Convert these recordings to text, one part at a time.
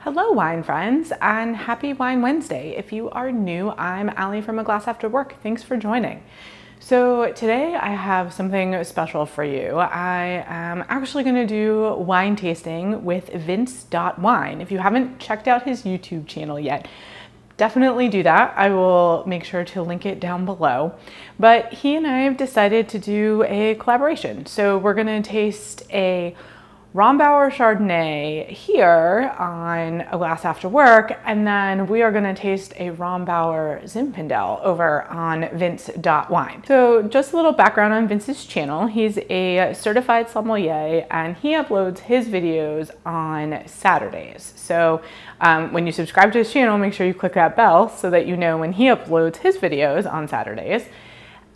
Hello, wine friends, and happy Wine Wednesday. If you are new, I'm Allie from A Glass After Work. Thanks for joining. So today I have something special for you. I am actually going to do wine tasting with VINCE.Wine. If you haven't checked out his YouTube channel yet, definitely do that. I will make sure to link it down below. But he and I have decided to do a collaboration. So we're going to taste a Rombauer Chardonnay here on A Glass After Work, and then we are gonna taste a Rombauer Zinfandel over on VINCE.Wine. So just a little background on Vince's channel. He's a certified sommelier and he uploads his videos on Saturdays. So when you subscribe to his channel, make sure you click that bell so that you know when he uploads his videos on Saturdays.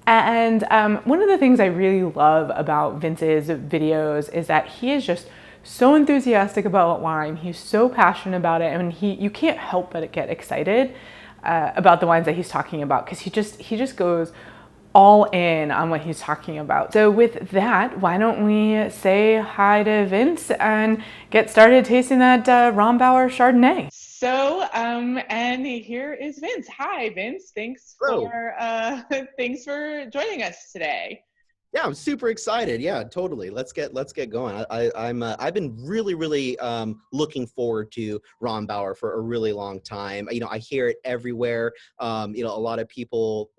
And one of the things I really love about Vince's videos is that he is just so enthusiastic about wine. He's so passionate about it, and you can't help but get excited about the wines that he's talking about because he just goes all in on what he's talking about. So with that, why don't we say hi to Vince and get started tasting that Rombauer Chardonnay. And here is Vince. Hi, Vince. Thanks Hello. for thanks for joining us today. Yeah, I'm super excited. Yeah, totally. Let's get going. I've been really looking forward to Rombauer for a really long time. You know, I hear it everywhere. You know, a lot of people.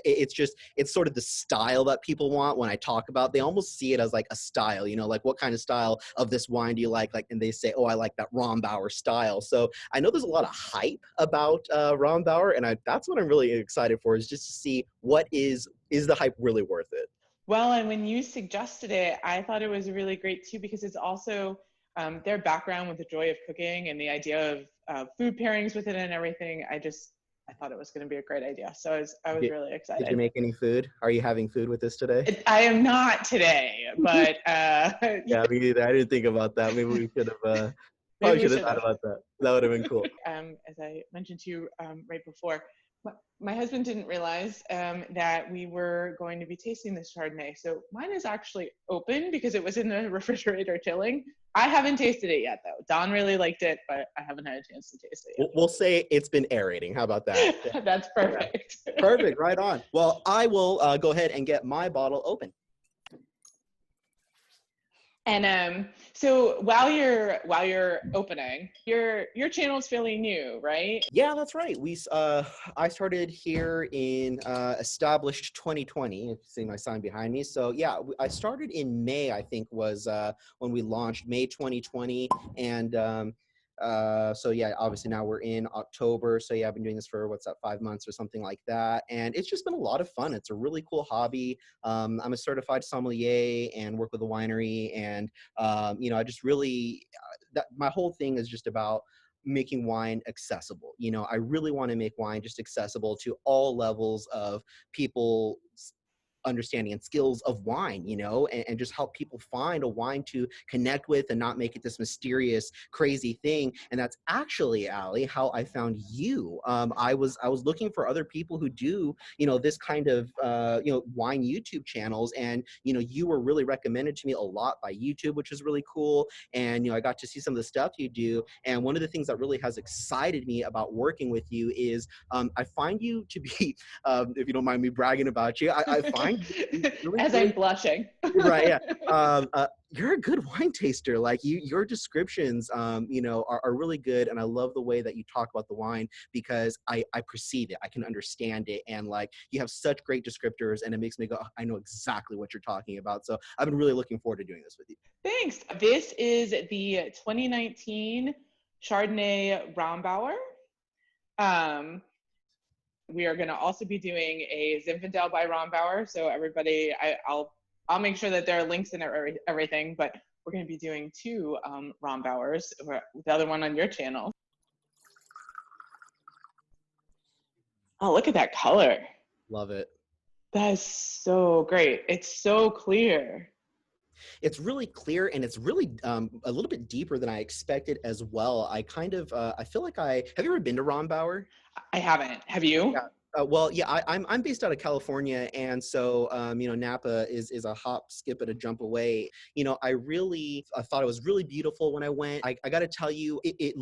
It's sort of the style that people want when I talk about. They almost see it as like a style. You know, like what kind of style of this wine do you like? Like, and they say, oh, I like that Rombauer style. So I know there's a lot of hype about Rombauer, and that's what I'm really excited for, is just to see what is the hype really worth it. Well, and when you suggested it, I thought it was really great too because it's also their background with the joy of cooking and the idea of food pairings with it and everything. I thought it was going to be a great idea, so I was really Did you excited. make any food? Are you having food with this today? I am not today, but Yeah, me neither. I didn't think about that. Maybe we should have maybe probably we should have should thought have. about that. That would have been cool. As I mentioned to you right before, my husband didn't realize that we were going to be tasting this Chardonnay. So mine is actually open because it was in the refrigerator chilling. I haven't tasted it yet, though. Don really liked it, but I haven't had a chance to taste it We'll say it's been aerating. How about that? yet. That's perfect. Perfect. Right on. Well, I will go ahead and get my bottle open. And so while you're opening, your channel is fairly new, right? Yeah, that's right. I started here in established 2020. You see my sign behind me. So yeah, I started in May. I think was when we launched, May 2020, and so yeah, obviously now we're in October. So yeah, I've been doing this for 5 months or something like that, and it's just been a lot of fun. It's a really cool hobby. I'm a certified sommelier and work with a winery, and you know, I just really my whole thing is just about making wine accessible. You know, I really want to make wine just accessible to all levels of people understanding and skills of wine, you know, and just help people find a wine to connect with and not make it this mysterious, crazy thing. And that's actually, Allie, how I found you. I was looking for other people who do, you know, this kind of, you know, wine YouTube channels. And, you know, you were really recommended to me a lot by YouTube, which is really cool. And, you know, I got to see some of the stuff you do. And one of the things that really has excited me about working with you is I find you to be, if you don't mind me bragging about you, I find really, As I'm really blushing. right. Yeah. You're a good wine taster. Like your descriptions, you know, are really good. And I love the way that you talk about the wine because I perceive it. I can understand it. And like, you have such great descriptors and it makes me go, "Oh, I know exactly what you're talking about." So I've been really looking forward to doing this with you. Thanks. This is the 2019 Chardonnay Rombauer. Um, we are going to also be doing a Zinfandel by Rombauer. So everybody, I'll make sure that there are links and everything. But we're going to be doing two Rombauers. The other one on your channel. Oh, look at that color. Love it. That is so great. It's so clear. It's really clear and it's really a little bit deeper than I expected as well. I kind of I feel like have you ever been to Rombauer? I haven't. Have you? Yeah. Well, yeah, I'm based out of California, and so you know, Napa is a hop, skip, and a jump away. You know, I thought it was really beautiful when I went. I got to tell you, it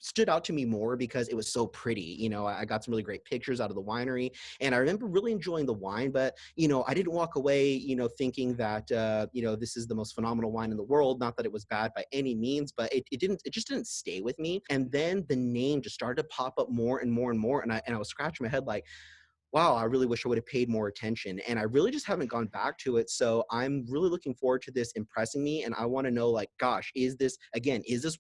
stood out to me more because it was so pretty. You know, I got some really great pictures out of the winery, and I remember really enjoying the wine, but, you know, I didn't walk away, you know, thinking that, you know, this is the most phenomenal wine in the world. Not that it was bad by any means, but it just didn't stay with me. And then the name just started to pop up more and more and more. And I was scratching my head like, wow, I really wish I would have paid more attention. And I really just haven't gone back to it. So I'm really looking forward to this impressing me. And I want to know, like, gosh, is this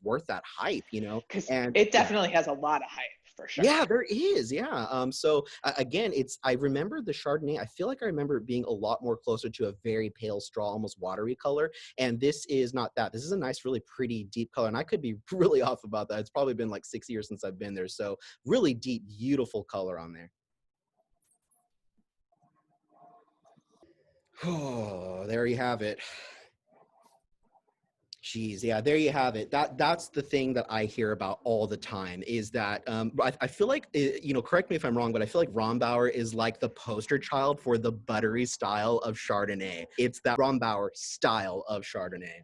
worth that hype, you know? Because And it yeah. definitely has a lot of hype for sure. Yeah, there is. Yeah. So again, I remember the Chardonnay. I feel like I remember it being a lot more closer to a very pale straw, almost watery color. And this is not that. This is a nice, really pretty, deep color. And I could be really off about that. It's probably been like 6 years since I've been there. So really deep, beautiful color on there. Oh, there you have it. Jeez, yeah, there you have it. That's the thing that I hear about all the time is that I feel like, you know, correct me if I'm wrong, but I feel like Rombauer is like the poster child for the buttery style of Chardonnay. It's that Rombauer style of Chardonnay.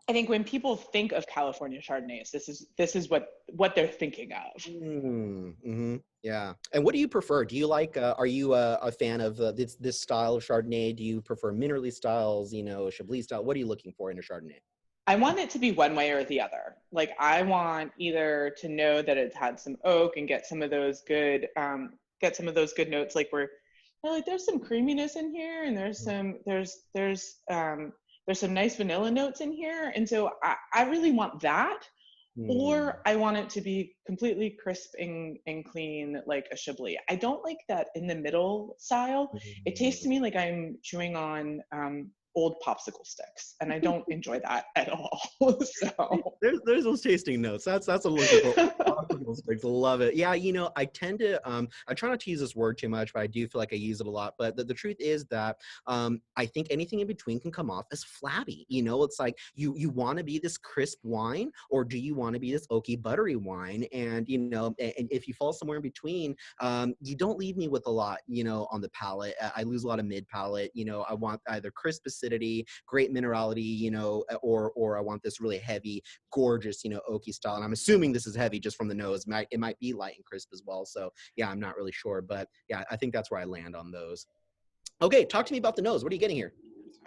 I think when people think of California Chardonnays, this is what they're thinking of. Mm-hmm. Yeah. And what do you prefer? Do you like? Are you a fan of this style of Chardonnay? Do you prefer minerally styles? You know, Chablis style. What are you looking for in a Chardonnay? I want it to be one way or the other. Like I want either to know that it's had some oak and get some of those good notes. Like like there's some creaminess in here, and there's some nice vanilla notes in here, and so I really want that. Or I want it to be completely crisp and clean, like a Chablis. I don't like that in the middle style. It tastes to me like I'm chewing on old popsicle sticks, and I don't enjoy that at all. So There's those tasting notes. That's a looking for. Popsicle sticks. Love it. Yeah, you know, I tend to I try not to use this word too much, but I do feel like I use it a lot. But the truth is that I think anything in between can come off as flabby. You know, it's like you want to be this crisp wine, or do you want to be this oaky buttery wine? And you know, and if you fall somewhere in between, you don't leave me with a lot, you know, on the palate. I lose a lot of mid palate. You know, I want either crisp acidity, great minerality, you know, or I want this really heavy, gorgeous, you know, oaky style. And I'm assuming this is heavy just from the nose. It might be light and crisp as well. So yeah, I'm not really sure, but yeah, I think that's where I land on those. Okay, talk to me about the nose. What are you getting here?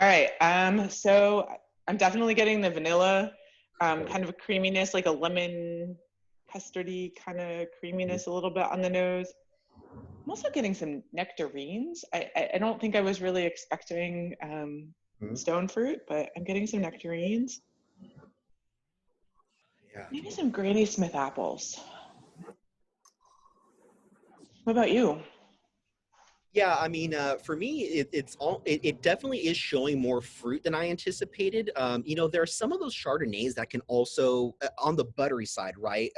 all right. So I'm definitely getting the vanilla, kind of a creaminess, like a lemon custardy kind of creaminess a little bit on the nose. I'm also getting some nectarines. I don't think I was really expecting stone fruit, but I'm getting some nectarines. Yeah. Maybe some Granny Smith apples. What about you? Yeah, I mean, for me, it definitely is showing more fruit than I anticipated. You know, there are some of those Chardonnays that can also, on the buttery side, right?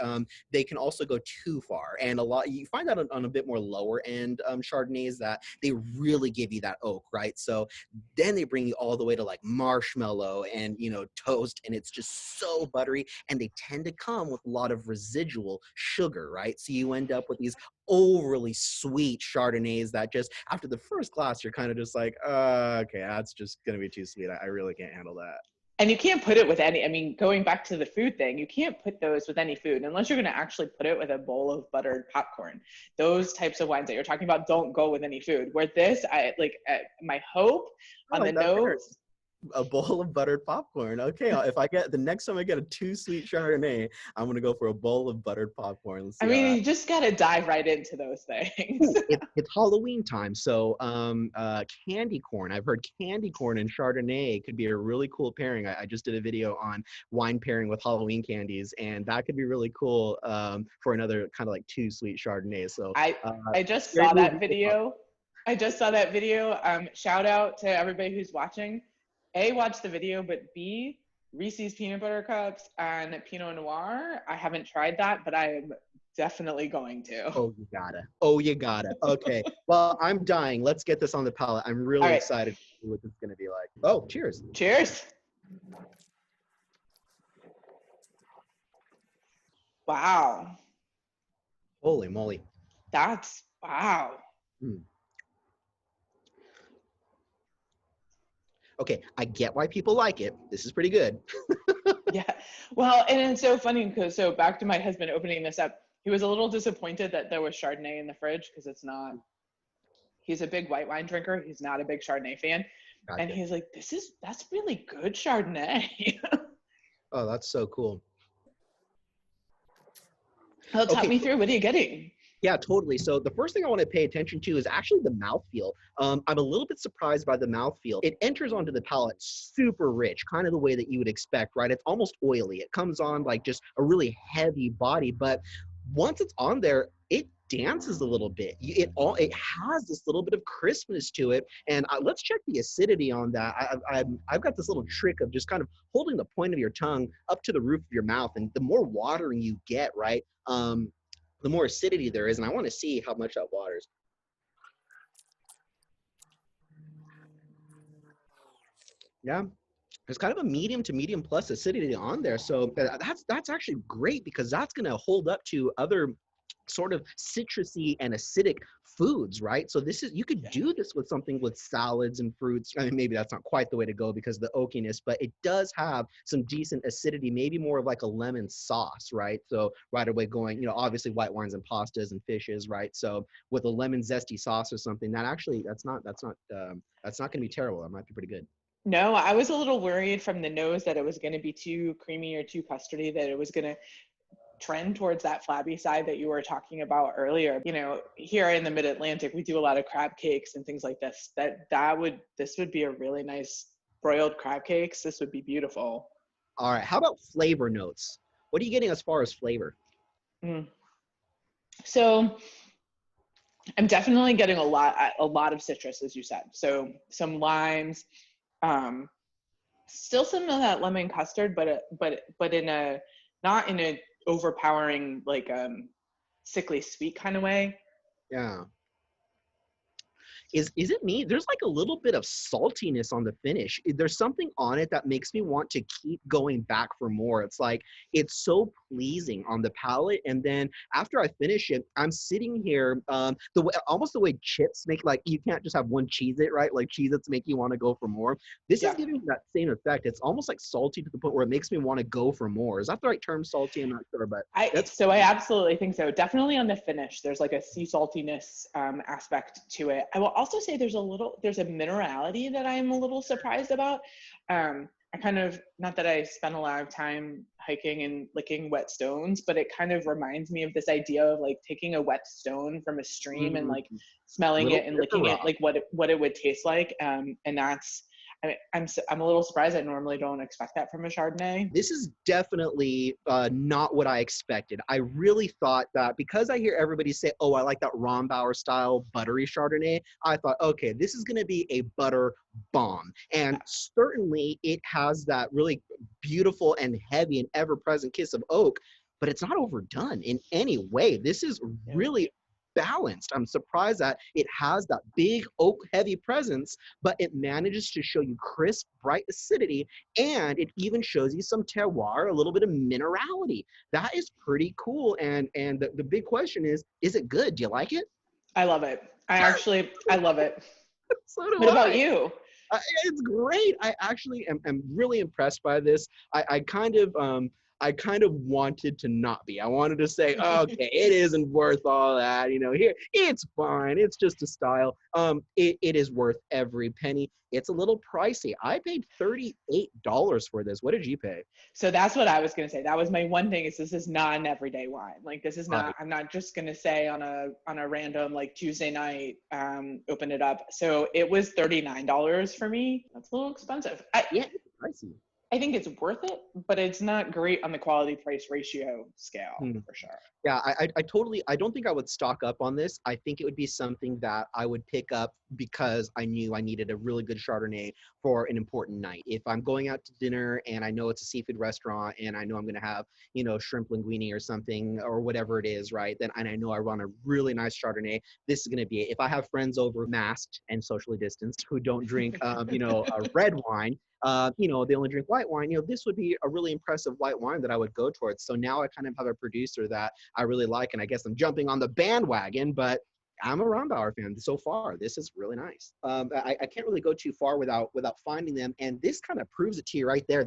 They can also go too far, and you find that on a bit more lower end Chardonnays that they really give you that oak, right? So then they bring you all the way to like marshmallow and, you know, toast, and it's just so buttery, and they tend to come with a lot of residual sugar, right? So you end up with these overly sweet Chardonnays that just after the first glass, you're kind of just like, okay, that's just going to be too sweet. I really can't handle that. And you can't put it with any, I mean, going back to the food thing, you can't put those with any food unless you're going to actually put it with a bowl of buttered popcorn. Those types of wines that you're talking about don't go with any food. Where this, my hope on the nose. A bowl of buttered popcorn. Okay, if I get the next time I get a too sweet Chardonnay, I'm gonna go for a bowl of buttered popcorn. Let's see. I mean, you just gotta dive right into those things. It's Halloween time, so candy corn. I've heard candy corn and Chardonnay could be a really cool pairing. I just did a video on wine pairing with Halloween candies, and that could be really cool for another kind of like too sweet Chardonnay. So I just saw that video. I just saw that video. Shout out to everybody who's watching. A, watch the video, but B, Reese's peanut butter cups and Pinot Noir. I haven't tried that, but I am definitely going to. Oh, you gotta. Oh, you gotta. Okay. Well, I'm dying. Let's get this on the palate. I'm really excited to see what this is going to be like. Oh, cheers. Cheers. Wow. Holy moly. That's, wow. Mm. Okay, I get why people like it. This is pretty good. Yeah. Well, and it's so funny because so back to my husband opening this up, he was a little disappointed that there was Chardonnay in the fridge because it's not, he's a big white wine drinker. He's not a big Chardonnay fan. And Gotcha. he's like, that's really good Chardonnay. Oh, that's so cool. Oh, talk Okay, me through, what are you getting? yeah, totally. So the first thing I want to pay attention to is actually the mouthfeel. I'm a little bit surprised by the mouthfeel. It enters onto the palate super rich, kind of the way that you would expect, right? It's almost oily. It comes on like just a really heavy body, but once it's on there, it dances a little bit. It has this little bit of crispness to it, and let's check the acidity on that. I've got this little trick of just kind of holding the point of your tongue up to the roof of your mouth, and the more watering you get, right? The more acidity there is, and I want to see how much that waters. Yeah, there's kind of a medium to medium plus acidity on there, so that's actually great because that's going to hold up to other sort of citrusy and acidic foods, right? So this is, you could do this with something with salads and fruits. I mean, maybe that's not quite the way to go because of the oakiness, but it does have some decent acidity, maybe more of like a lemon sauce, right? So right away going, obviously white wines and pastas and fishes, right? So with a lemon zesty sauce or something, that's not going to be terrible. That might be pretty good. No, I was a little worried from the nose that it was going to be too creamy or too custardy, that it was going to trend towards that flabby side that you were talking about earlier. Here in the mid-Atlantic, we do a lot of crab cakes and things like this. This would be a really nice broiled crab cakes. This would be beautiful. All right, how about flavor notes? What are you getting as far as flavor? Mm. So I'm definitely getting a lot of citrus, as you said. So some limes, still some of that lemon custard, but in a not in a overpowering like sickly sweet kind of way. Yeah. Is it me? There's like a little bit of saltiness on the finish. There's something on it that makes me want to keep going back for more. It's like, it's so pleasing on the palate. And then after I finish it, I'm sitting here, almost the way chips make, like, you can't just have one Cheez-It, right? Like Cheez-Its make you want to go for more. This is giving me that same effect. It's almost like salty to the point where it makes me want to go for more. Is that the right term, salty? I'm not sure, but I absolutely think so. Definitely on the finish, there's like a sea saltiness aspect to it. I will also say there's a minerality that I'm a little surprised about. I kind of, not that I spend a lot of time hiking and licking wet stones, but it kind of reminds me of this idea of like taking a wet stone from a stream and like smelling it and licking it, like what it would taste like. And that's, I'm a little surprised. I normally don't expect that from a Chardonnay. This is definitely not what I expected. I really thought that because I hear everybody say, oh, I like that Rombauer style buttery Chardonnay, I thought, okay, this is going to be a butter bomb. And certainly it has that really beautiful and heavy and ever-present kiss of oak, but it's not overdone in any way. This is really balanced. I'm surprised that it has that big oak heavy presence, but it manages to show you crisp, bright acidity, and it even shows you some terroir, a little bit of minerality. That is pretty cool. And the big question is it good? Do you like it? I love it. I love it. So do What about you? It's great. I actually am really impressed by this. I kind of wanted to not be. I wanted to say, okay, it isn't worth all that. Here, it's fine. It's just a style. It is worth every penny. It's a little pricey. I paid $38 for this. What did you pay? So that's what I was going to say. That was my one thing, is this is not an everyday wine. Like this is not, Right. I'm not just going to say on a random like Tuesday night, open it up. So it was $39 for me. That's a little expensive. Yeah, it's pricey. I think it's worth it, but it's not great on the quality price ratio scale for sure. Yeah, I don't think I would stock up on this. I think it would be something that I would pick up because I knew I needed a really good Chardonnay for an important night. If I'm going out to dinner and I know it's a seafood restaurant and I know I'm going to have, shrimp linguine or something or whatever it is, right? Then, and I know I want a really nice Chardonnay, this is going to be it. If I have friends over masked and socially distanced who don't drink, a red wine, they only drink white wine, this would be a really impressive white wine that I would go towards. So now I kind of have a producer that I really like, and I guess I'm jumping on the bandwagon, but I'm a Rombauer fan so far. This is really nice. I can't really go too far without finding them, and this kind of proves it to you right there.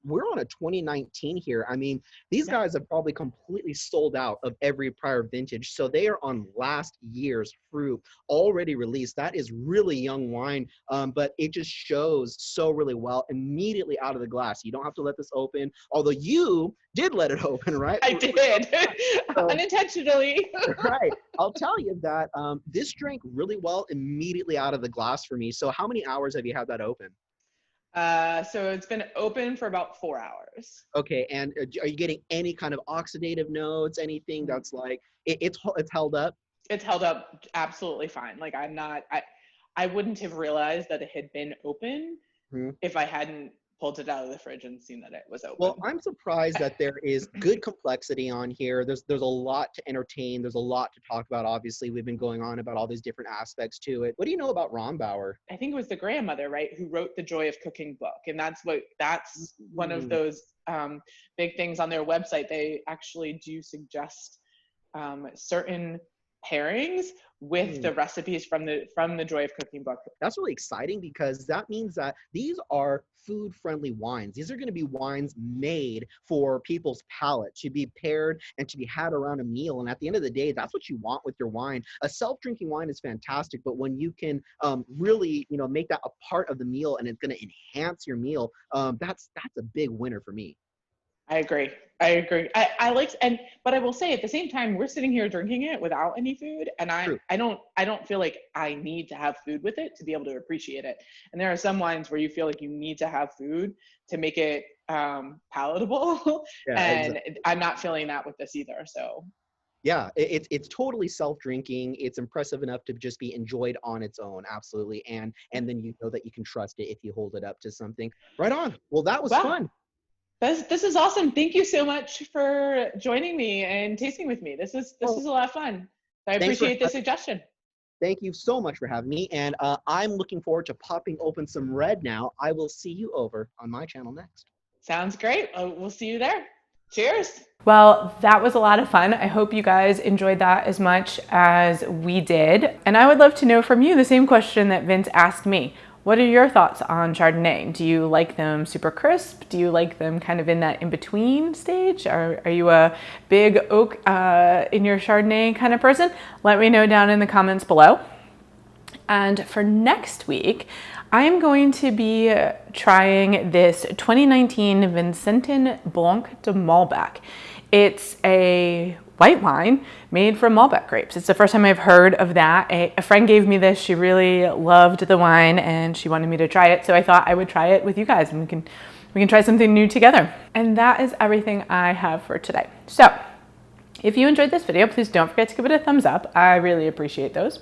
We're on a 2019 here. I mean, these guys have probably completely sold out of every prior vintage, so they are on last year's fruit already released. That is really young wine, but it just shows so really well immediately out of the glass. You don't have to let this open, although you did let it open, right? I did. So, unintentionally. Right. I'll tell you that this drank really well immediately out of the glass for me. So how many hours have you had that open? So it's been open for about 4 hours. Okay. And are you getting any kind of oxidative notes, anything that's like, it's held up? It's held up absolutely fine. Like I wouldn't have realized that it had been open if I hadn't pulled it out of the fridge and seen that it was open. Well, I'm surprised that there is good complexity on here. There's a lot to entertain. There's a lot to talk about. Obviously, we've been going on about all these different aspects to it. What do you know about Rombauer? I think it was the grandmother, right, who wrote the Joy of Cooking book, and that's one of those big things on their website. They actually do suggest certain pairings with the recipes from the Joy of Cooking book. That's really exciting because that means that these are food-friendly wines. These are going to be wines made for people's palate, to be paired and to be had around a meal. And at the end of the day, that's what you want with your wine. A self-drinking wine is fantastic, but when you can really, make that a part of the meal and it's going to enhance your meal, that's a big winner for me. I agree. I like, but I will say at the same time, we're sitting here drinking it without any food. And I don't feel like I need to have food with it to be able to appreciate it. And there are some wines where you feel like you need to have food to make it palatable. Yeah, and exactly. I'm not feeling that with this either. So yeah, it's totally self-drinking. It's impressive enough to just be enjoyed on its own. Absolutely. And then you know that you can trust it if you hold it up to something. Right on. Well, that was fun. This is awesome. Thank you so much for joining me and tasting with me. This is a lot of fun. I appreciate the suggestion. Thank you so much for having me. And I'm looking forward to popping open some red now. I will see you over on my channel next. Sounds great. We'll see you there. Cheers. Well, that was a lot of fun. I hope you guys enjoyed that as much as we did. And I would love to know from you the same question that Vince asked me. What are your thoughts on Chardonnay? Do you like them super crisp? Do you like them kind of in that in-between stage? Are you a big oak in your Chardonnay kind of person? Let me know down in the comments below. And for next week, I am going to be trying this 2019 Vincent Blanc de Malbec. It's a white wine made from Malbec grapes. It's the first time I've heard of that. A friend gave me this. She really loved the wine and she wanted me to try it. So I thought I would try it with you guys and we can try something new together. And that is everything I have for today. So if you enjoyed this video, please don't forget to give it a thumbs up. I really appreciate those.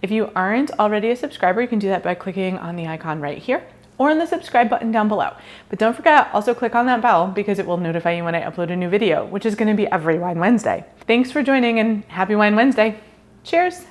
If you aren't already a subscriber, you can do that by clicking on the icon right here or on the subscribe button down below. But don't forget, also click on that bell because it will notify you when I upload a new video, which is gonna be every Wine Wednesday. Thanks for joining and happy Wine Wednesday. Cheers.